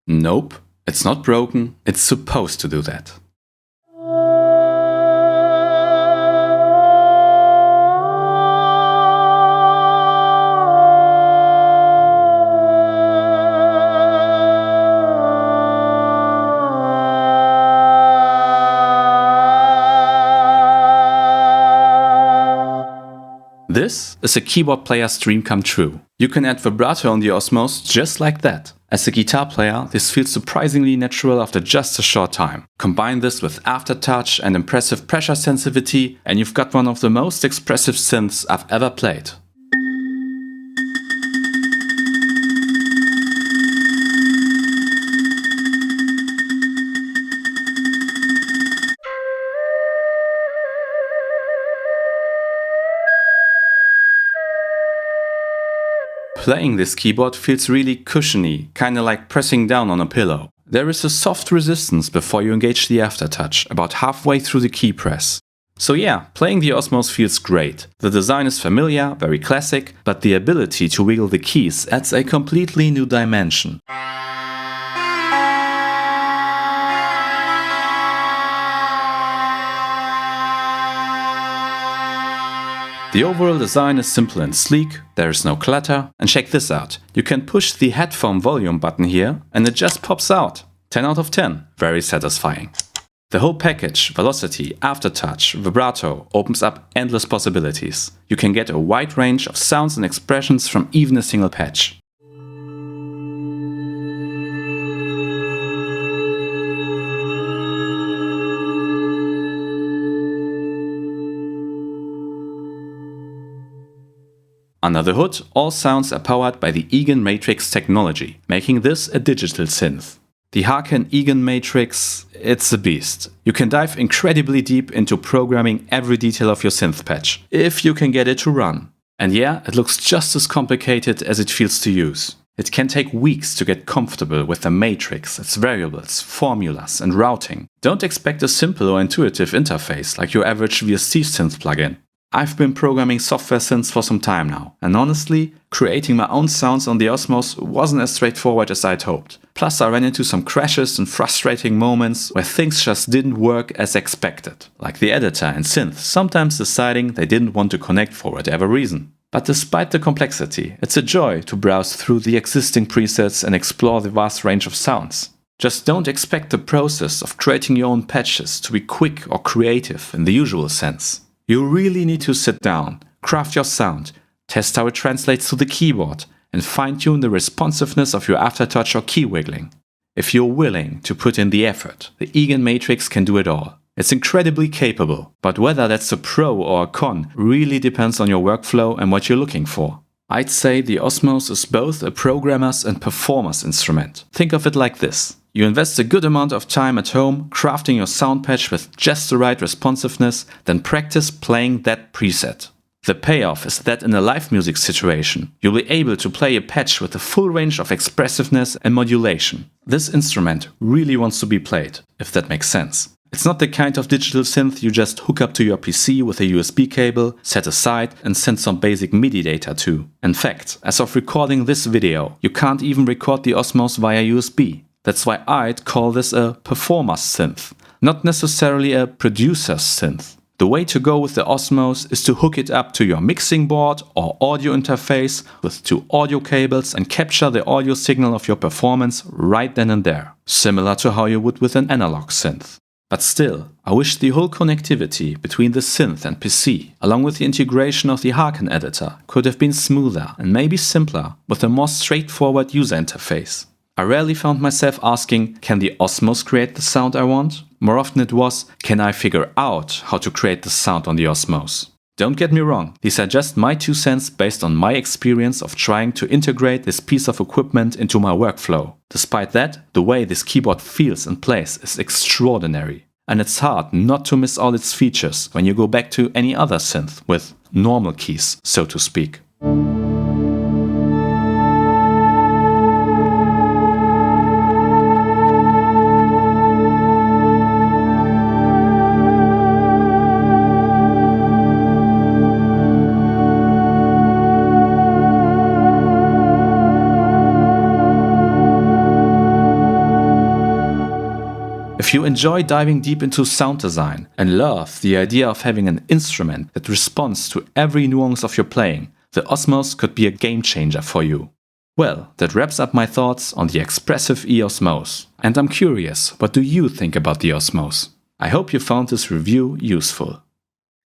Nope, it's not broken, it's supposed to do that. This is a keyboard player's dream come true. You can add vibrato on the Osmos just like that. As a guitar player, this feels surprisingly natural after just a short time. Combine this with aftertouch and impressive pressure sensitivity, and you've got one of the most expressive synths I've ever played. Playing this keyboard feels really cushiony, kinda like pressing down on a pillow. There is a soft resistance before you engage the aftertouch, about halfway through the key press. So yeah, playing the Osmos feels great. The design is familiar, very classic, but the ability to wiggle the keys adds a completely new dimension. The overall design is simple and sleek, there is no clutter, and check this out. You can push the headphone volume button here and it just pops out. 10 out of 10, very satisfying. The whole package, velocity, aftertouch, vibrato, opens up endless possibilities. You can get a wide range of sounds and expressions from even a single patch. Under the hood, all sounds are powered by the Eagan Matrix technology, making this a digital synth. The Harken Eagan Matrix, it's a beast. You can dive incredibly deep into programming every detail of your synth patch, if you can get it to run. And yeah, it looks just as complicated as it feels to use. It can take weeks to get comfortable with the matrix, its variables, formulas, and routing. Don't expect a simple or intuitive interface like your average VST synth plugin. I've been programming software synths for some time now, and honestly, creating my own sounds on the Osmos wasn't as straightforward as I'd hoped. Plus I ran into some crashes and frustrating moments where things just didn't work as expected, like the editor and synth sometimes deciding they didn't want to connect for whatever reason. But despite the complexity, it's a joy to browse through the existing presets and explore the vast range of sounds. Just don't expect the process of creating your own patches to be quick or creative in the usual sense. You really need to sit down, craft your sound, test how it translates to the keyboard, and fine-tune the responsiveness of your aftertouch or key wiggling. If you're willing to put in the effort, the Eagan Matrix can do it all. It's incredibly capable, but whether that's a pro or a con really depends on your workflow and what you're looking for. I'd say the Osmos is both a programmer's and performer's instrument. Think of it like this. You invest a good amount of time at home crafting your sound patch with just the right responsiveness, then practice playing that preset. The payoff is that in a live music situation, you'll be able to play a patch with a full range of expressiveness and modulation. This instrument really wants to be played, if that makes sense. It's not the kind of digital synth you just hook up to your PC with a USB cable, set aside, and send some basic MIDI data to. In fact, as of recording this video, you can't even record the Osmos via USB. That's why I'd call this a performer's synth, not necessarily a producer's synth. The way to go with the Osmos is to hook it up to your mixing board or audio interface with two audio cables and capture the audio signal of your performance right then and there, similar to how you would with an analog synth. But still, I wish the whole connectivity between the synth and PC, along with the integration of the Harken editor, could have been smoother and maybe simpler with a more straightforward user interface. I rarely found myself asking, can the Osmos create the sound I want? More often it was, can I figure out how to create the sound on the Osmos? Don't get me wrong, these are just my 2 cents based on my experience of trying to integrate this piece of equipment into my workflow. Despite that, the way this keyboard feels and plays is extraordinary. And it's hard not to miss all its features when you go back to any other synth with normal keys, so to speak. If you enjoy diving deep into sound design and love the idea of having an instrument that responds to every nuance of your playing, the Osmos could be a game changer for you. Well, that wraps up my thoughts on the Expressive E Osmose, and I'm curious, what do you think about the Osmos? I hope you found this review useful.